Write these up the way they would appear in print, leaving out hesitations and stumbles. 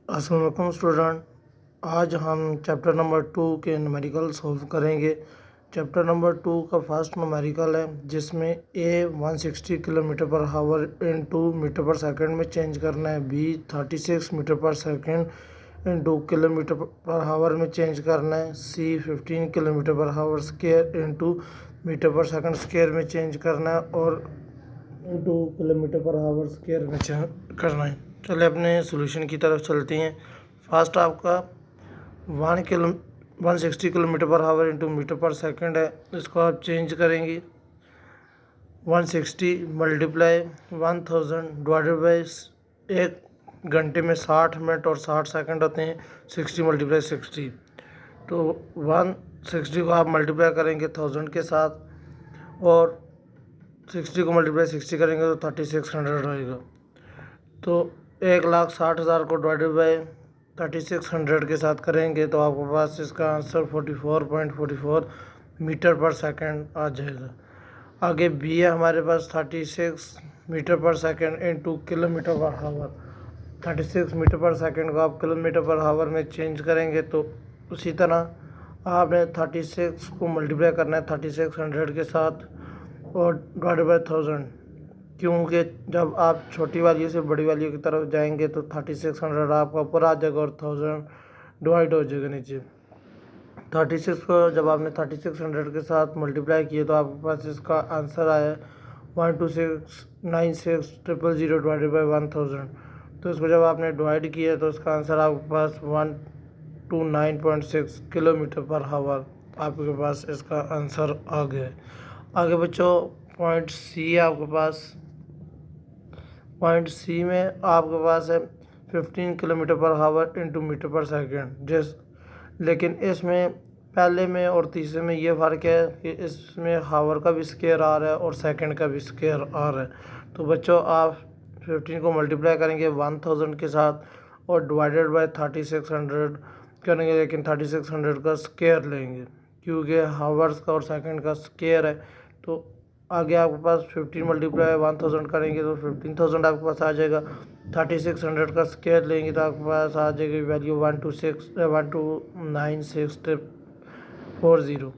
अस्सलाम वालेकुम स्टूडेंट। आज हम चैप्टर नंबर 2 के न्यूमेरिकल सॉल्व करेंगे। चैप्टर नंबर 2 का फर्स्ट न्यूमेरिकल है जिसमें ए 160 किलोमीटर पर हावर इनटू मीटर पर सेकंड में चेंज करना है, B 36 metre per second into kilometre per हावर में चेंज करना है, सी 15 किलोमीटर पर हावर square into metre per second square में चेंज करना है और इनटू किलोमीटर पर हावर स्क्वायर में चेंज करना है। चलिए अपने सॉल्यूशन की तरफ चलते हैं। फर्स्ट आपका 160 किलोमीटर पर हावर इंटू मीटर पर सेकंड है, इसको आप चेंज करेंगे। 160 मल्टीप्लाई 1000 डिवाइडेड बाई एक घंटे में 60 मिनट और 60 सेकंड होते हैं। 60 मल्टीप्लाई 60 तो 160 को आप मल्टीप्लाई करेंगे 1000 के साथ और 60 को मल्टीप्लाई 60 करेंगे तो 3600 आएगा। तो 1,60,000 को डिवाइडेड बाई 3600 के साथ करेंगे तो आपके पास इसका आंसर 44.44 मीटर पर सेकंड आ जाएगा। आगे बी है हमारे पास 36 metre per second into kilometre per हावर। 36 मीटर पर सेकंड को आप किलोमीटर पर हावर में चेंज करेंगे तो उसी तरह आपने 36 को मल्टीप्लाई करना है 3600 के साथ और डिवाइडेड बाई 1000, क्योंकि जब आप छोटी वाली से बड़ी वाली की तरफ जाएंगे तो 3600 आपका ऊपर आ जाएगा और 1000 डिवाइड हो जाएगा नीचे। 36 को जब आपने 3600 के साथ मल्टीप्लाई किए तो आपके पास इसका आंसर आया 1269600 डिवाइडेड बाई 1000। तो इसको जब आपने डिवाइड किया तो इसका आंसर आपके पास 129.6 किलोमीटर पर हावर आपके पास इसका आंसर आ गया। आगे बच्चों पॉइंट सी है आपके पास। पॉइंट सी में आपके पास है 15 किलोमीटर पर हावर इंटू मीटर पर सेकंड। लेकिन इसमें पहले में और तीसरे में ये फ़र्क है कि इसमें हावर का भी स्क्वायर आ रहा है और सेकंड का भी स्क्वायर आ रहा है। तो बच्चों आप 15 को मल्टीप्लाई करेंगे 1000 के साथ और डिवाइडेड बाय 3600 करेंगे, लेकिन 3600 का स्क्वायर लेंगे क्योंकि हावर्स का और सेकंड का स्क्वायर है। तो आगे आपके पास 15 मल्टीप्लाई 1000 करेंगे तो 15000 आपके पास आ जाएगा। 3600 का स्क्वायर लेंगे तो आपके पास आ जाएगी वैल्यू 1296340।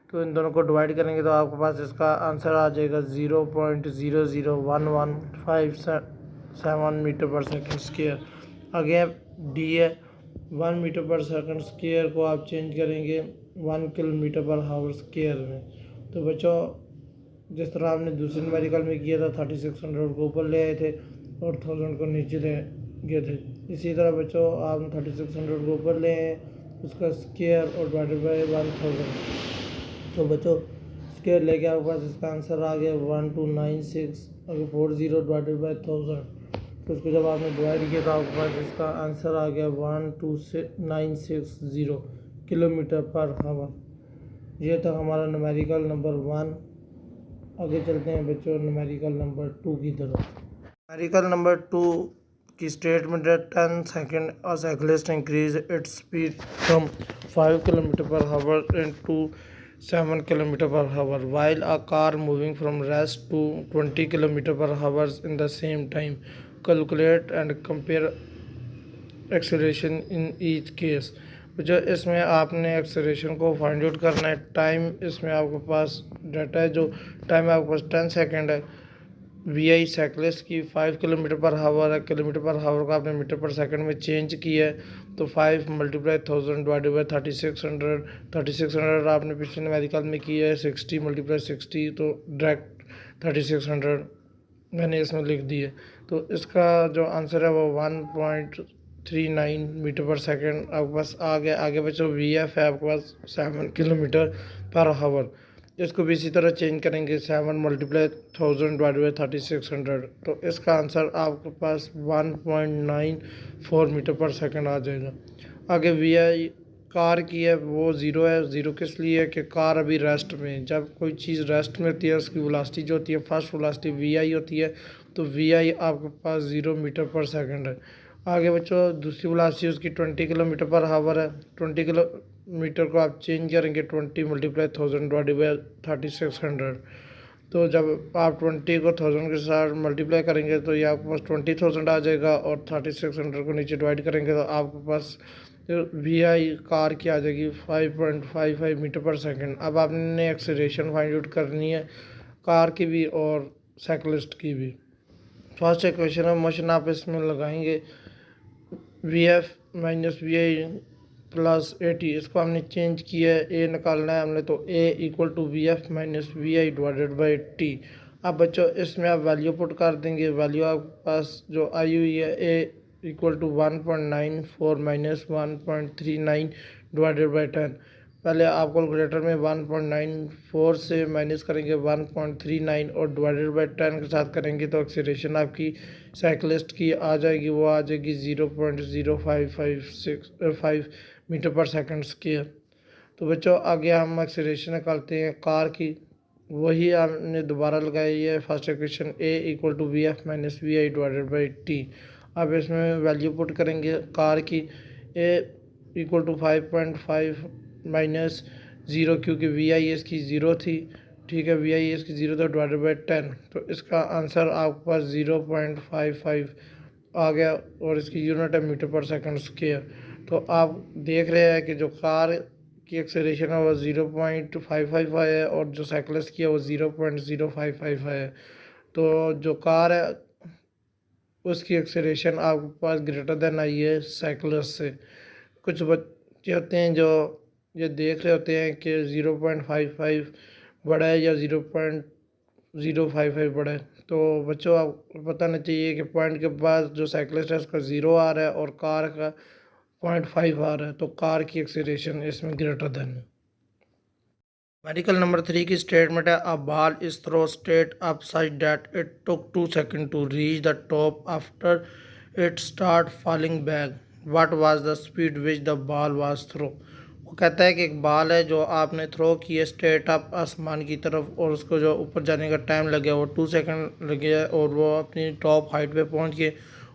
तो इन दोनों को डिवाइड करेंगे तो आपके पास इसका आंसर आ जाएगा 0.00157 मीटर पर सेकंड स्क्वायर। आगे डी है 1 मीटर पर सेकंड स्क्वायर को आप चेंज करेंगे 1 किलोमीटर पर हावर स्क्वायर में। तो बच्चों जिस तरह आपने दूसरे न्यूमेरिकल में किया था 3600 को ऊपर ले आए थे और 1000 को नीचे ले गए थे, इसी तरह बच्चों आप 3600 को ऊपर ले आए उसका स्क्वायर और डिवाइडेड बाई 1000। तो बच्चों स्क्वायर लेके आपके पास इसका आंसर आ गया 12964 डिवाइडेड बाई 1000। तो उसको जब आपने डिवाइड किया तो आपके पास इसका आंसर आ गया 12960 किलोमीटर पर हावर। ये था हमारा न्यूमेरिकल नंबर 1। आगे चलते हैं बच्चों न्यूमेरिकल नंबर 2 की तरफ। न्यूमेरिकल नंबर 2 की स्टेटमेंट है 10 second a cyclist increase its speed from 5 kilometre per hour to 7 kilometre per hour while a car moving from rest to 20 kilometre per hour in the same time. Calculate and compare acceleration in each case. जो इसमें आपने acceleration को find out करना है। Time इसमें आपके पास data है, जो टाइम आपके पास 10 सेकेंड है। वी आई साइक्लिस्ट की 5 किलोमीटर पर हावर है, किलोमीटर पर हावर को आपने मीटर पर सेकंड में चेंज किया है तो 5 मल्टीप्लाई 1000 डिवाइडेड बाई 3600 आपने पिछले न्यूमेरिकल में किया है 60 मल्टीप्लाई 60 तो डायरेक्ट 3600 मैंने इसमें लिख दी है। तो इसका जो आंसर है वो 1.39 मीटर पर सेकंड आपके पास आ गया। आगे बच्चों वी एफ है आपके पास 7 किलोमीटर पर हावर। इसको भी इसी तरह चेंज करेंगे 7 मल्टीप्लाई 1000 डिवाइड बाई 3600 तो इसका आंसर आपके पास 1.94 मीटर पर सेकंड आ जाएगा। आगे वी आई कार की है वो ज़ीरो है। ज़ीरो किस लिए है कि कार अभी रेस्ट में, जब कोई चीज़ रेस्ट में होती है उसकी वेलोसिटी जो होती है फर्स्ट वेलोसिटी वी आई होती है, तो वी आई आपके पास 0 मीटर पर सेकंड है। आगे बच्चों दूसरी वेलोसिटी उसकी 20 किलोमीटर पर हावर है। 20 किलोमीटर को आप चेंज करेंगे 20 मल्टीप्लाई 1000 डिवाइडेड बाई 3600 तो जब आप 20 को 1000 के साथ मल्टीप्लाई करेंगे तो ये आपके पास 20,000 आ जाएगा, और 3600 को नीचे डिवाइड करेंगे तो आपके पास वी आई कार की आ जाएगी 5.55 मीटर पर सेकंड। अब आपने एक्सेलरेशन फाइंड आउट करनी है कार की भी और साइकिलिस्ट की भी। फर्स्ट इक्वेशन ऑफ मोशन आप इसमें लगाएंगे V F minus we I plus A T, इसको हमने चेंज किया है, ए निकालना है हमने, तो a equal to V F minus we I divided by T. अब बच्चों इसमें आप वैल्यू पुट कर देंगे, वैल्यू आपके पास जो आई हुई है a equal to 1.94 minus 1.39 divided by 10। पहले आप कैलकुलेटर में 1.94 से माइनस करेंगे 1.39 और डिवाइडेड बाई 10 के साथ करेंगे तो एक्सीलरेशन आपकी साइकिलिस्ट की आ जाएगी, वो आ जाएगी 0.0556 मीटर पर सेकंड स्क्वायर। तो बच्चों आगे हम एक्सीलरेशन निकालते हैं कार की, वही आपने दोबारा लगाई है first equation A equal to V F minus we I divided by T. अब इसमें वैल्यू पुट करेंगे कार की, ए इक्वल टू 5.5 माइनस 0, क्योंकि वी आई इसकी 0 थी, ठीक है, वी आई इसकी 0 था, डिवाइडेड बाई 10। तो इसका आंसर आपके पास 0.55 आ गया, और इसकी यूनिट है मीटर पर सेकंड स्क्वायर। तो आप देख रहे हैं कि जो कार की एक्सेलरेशन है वो 0.55 है और जो साइकिलिस्ट की है वो 0.055 है। तो जो कार है उसकी एक्सेलरेशन आपके पास ग्रेटर देन आई है साइकिलिस्ट से। कुछ बच्चे होते हैं जो ये देख रहे होते हैं कि 0.55 बड़ा है या 0.055 बड़ा है, तो बच्चों आपको पता नहीं चाहिए कि पॉइंट के बाद जो साइकिलिस्ट है उसका 0 आ रहा है और कार का 0.5 आ रहा है, तो कार की एक्सेलरेशन इसमें ग्रेटर देन है। मेडिकल नंबर 3 की स्टेटमेंट है a ball is throw straight upside that it took 2 second to reach the top after it start falling back, what was the speed which the ball was throw. वो कहता है कि एक ball है जो आपने थ्रो की है स्ट्रेट अप आसमान की तरफ, और उसको जो ऊपर जाने का टाइम लगे वो 2 सेकंड लगे है, और वो अपनी टॉप हाइट पे पहुंच के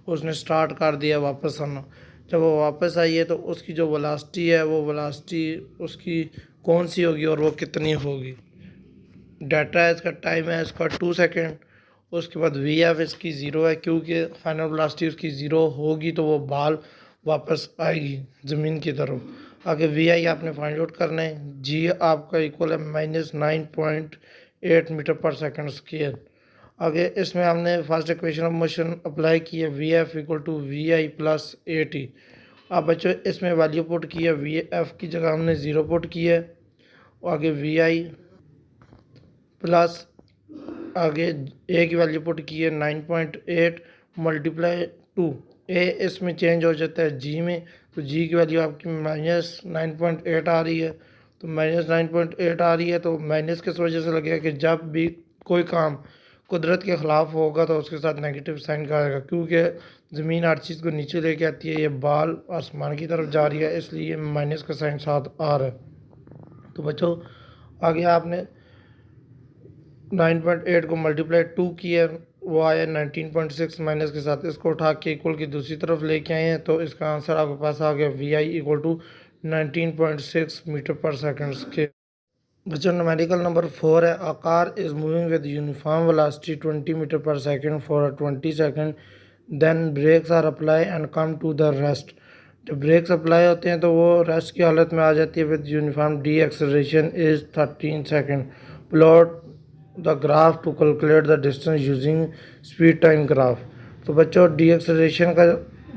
उसने स्टार्ट कर दिया वापस आना। जब वो वापस आई है तो उसकी जो वेलोसिटी है वो वेलोसिटी उसकी कौन सी होगी और वो कितनी होगी। डाटा है इसका, टाइम है इसका 2 सेकंड, उसके बाद वी एफ इसकी 0 है, क्योंकि फाइनल वेलोसिटी उसकी 0 होगी तो वो बॉल वापस आएगी ज़मीन की तरफ। आगे वी आई आपने फाइंड आउट करना है, जी आपका इक्वल है -9.8 मीटर पर सेकंड स्क्वायर। आगे इसमें हमने first equation of motion apply की है, V F equal to V I plus A T. अब बच्चों इसमें वैल्यू पुट की है, वी एफ की जगह हमने 0 पुट की है, आगे वी आई प्लस आगे ए की वैल्यू पुट की है 9.8 मल्टीप्लाई 2, ए इसमें चेंज हो जाता है जी में, तो जी की वैल्यू आपकी -9.8 आ रही है। तो -9.8 आ रही है तो माइनस किस वजह से लगेगा कि जब भी कोई काम कुदरत के ख़िलाफ़ होगा तो उसके साथ नेगेटिव साइन का आएगा, क्योंकि ज़मीन हर चीज़ को नीचे लेके आती है, ये बॉल आसमान की तरफ जा रही है, इसलिए माइनस का साइन साथ आ रहा है। तो बच्चों आगे आपने 9.8 को मल्टीप्लाई 2 किया, वो आया 19.6 माइनस के साथ, इसको उठा के इक्वल की दूसरी तरफ लेके आए हैं, तो इसका आंसर आपके पास आ गया v I equal to 19.6 metre per second के। बच्चों न्यूमेरिकल नंबर 4 है a car is moving with uniform velocity 20 metre per second for 20 second, then brakes are apply and come to the rest. जब brakes apply होते हैं तो वो rest की हालत में आ जाती है with uniform D acceleration is 13 second. Plot the graph to calculate the distance using speed time graph. तो बच्चों डी एक्सेलरेशन का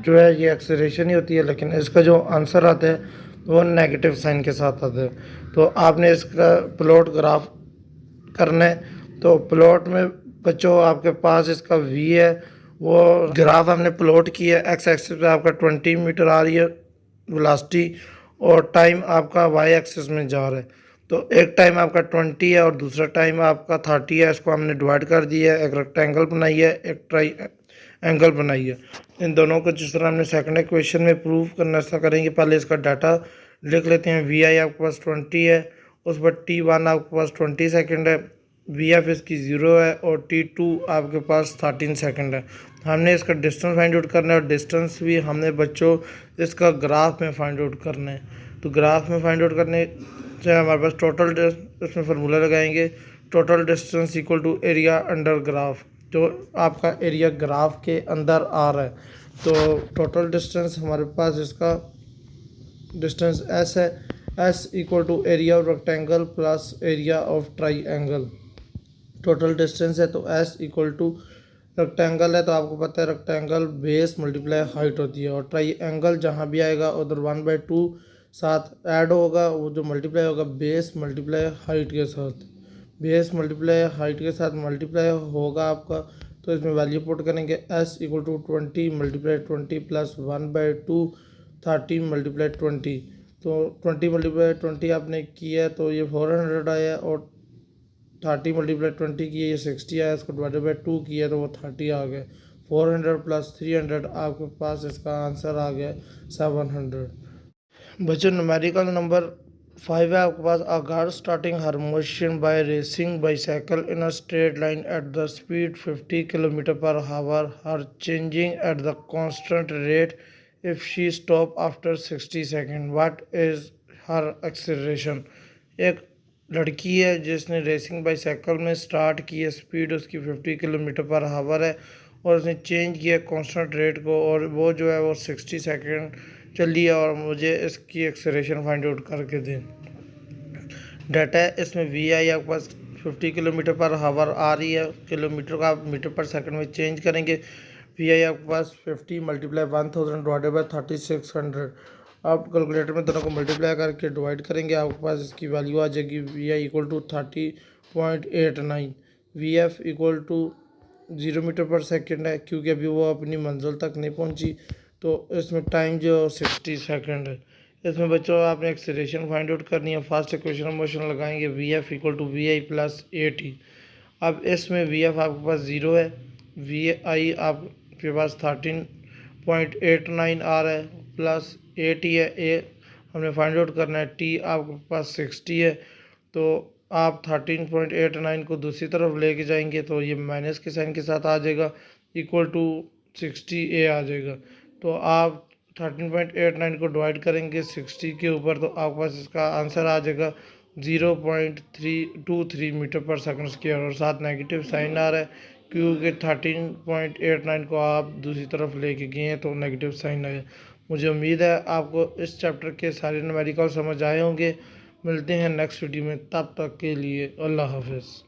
जो है ये एक्सेलरेशन ही होती है, लेकिन इसका जो आंसर आता है वो नेगेटिव साइन के साथ आता है। तो आपने इसका प्लॉट ग्राफ करना है, तो प्लॉट में बच्चों आपके पास इसका वी है, वो ग्राफ हमने प्लॉट किया है, एक्स एक्सिस पे आपका 20 मीटर आ रही है वेलोसिटी, और टाइम आपका वाई एक्सिस में जा रहा है। तो एक टाइम आपका 20 है और दूसरा टाइम आपका 30 है, इसको हमने डिवाइड कर दिया है, एक रेक्टेंगल बनाई है, एक ट्राई एंगल बनाई है। इन दोनों को जिस तरह हमने सेकंड इक्वेशन में प्रूव करना ऐसा करेंगे, पहले इसका डाटा लिख लेते हैं। वी आई आपके पास 20 है, उस पर T1 आपके पास 20 सेकंड है, वी एफ इसकी 0 है और T2 आपके पास 13 सेकंड है। हमने इसका डिस्टेंस फाइंड आउट करना है, और डिस्टेंस भी हमने बच्चों इसका ग्राफ में फाइंड आउट करना है। तो ग्राफ में फाइंड आउट करने से हमारे पास टोटल इसमें फार्मूला लगाएंगे, total distance equal to area under graph, जो आपका एरिया ग्राफ के अंदर आ रहा है। तो टोटल डिस्टेंस हमारे पास इसका डिस्टेंस एस है, S equal to area of rectangle plus area of triangle. Total distance है तो एस इक्वल टू रेक्टेंगल है तो आपको पता है रेक्टेंगल बेस मल्टीप्लाई हाइट होती है, और ट्राई एंगल जहाँ भी आएगा उधर 1/2 साथ ऐड होगा, वो जो मल्टीप्लाई होगा बेस मल्टीप्लाई हाइट के साथ, बेस मल्टीप्लाई हाइट के साथ मल्टीप्लाई होगा आपका। तो इसमें वैल्यू पुट करेंगे S equal to 20 multiply 20 plus 1/2 30 multiply 20। तो 20 मल्टीप्लाई 20 आपने किया तो ये 400 आया, और 30 मल्टीप्लाई 20 किया ये 60 आया, इसको डिवाइडेड बाई 2 किया तो वो 30 आ गया। 400 प्लस 300 आपके पास इसका आंसर आ गया 700। बच्चों न्यूमेरिकल नंबर 5 है आपके पास। A girl starting her motion by racing bicycle in a straight line at the speed 50 kilometre per hour, her changing at the constant rate if she stop after 60 second, what is her acceleration. एक लड़की है जिसने racing bicycle में start की है, speed उसकी 50 kilometre per our है, और उसने चेंज किया कांस्टेंट रेट को, और वो जो है वो 60 सेकेंड चली है, और मुझे इसकी एक्सेलरेशन फाइंड आउट करके दें। डाटा है इसमें वी आई आपके पास 50 किलोमीटर पर आवर आ रही है, किलोमीटर का आप मीटर पर सेकंड में चेंज करेंगे। वी आई आपके पास 50 मल्टीप्लाई 1000 डिवाइडेड बाई 3600। आप कैलकुलेटर में दोनों को मल्टीप्लाई करके डिवाइड करेंगे, आपके पास इसकी वैल्यू आ जाएगी V I equal to 30.89। V F equal to 0 metre per second है, क्योंकि अभी वो अपनी मंजिल तक नहीं पहुंची, तो इसमें टाइम जो 60 सेकेंड है। इसमें बच्चों आपने एक्सेलरेशन फाइंड आउट करनी है। फर्स्ट इक्वेशन मोशन लगाएंगे V F equal to V I plus A T. अब इसमें वी एफ आपके पास 0 है, वी आई आपके पास 13.89 आ रहा है, प्लस ए टी है, ए हमने फाइंड आउट करना है, टी आपके पास 60 है। तो आप 13.89 को दूसरी तरफ लेके जाएंगे तो ये माइनस के साइन के साथ आ जाएगा, इक्वल टू 60 ए आ जाएगा। तो आप 13.89 को डिवाइड करेंगे 60 के ऊपर, तो आपके पास इसका आंसर आ जाएगा 0.323 मीटर पर सेकंड स्क्वायर, और साथ नेगेटिव साइन आ रहा है क्योंकि 13.89 को आप दूसरी तरफ लेके गए हैं तो नेगेटिव साइन आया। मुझे उम्मीद है आपको इस चैप्टर के सारे न्यूमेरिकल समझ आए होंगे। मिलते हैं नेक्स्ट वीडियो में, तब तक के लिए अल्लाह हाफिज़।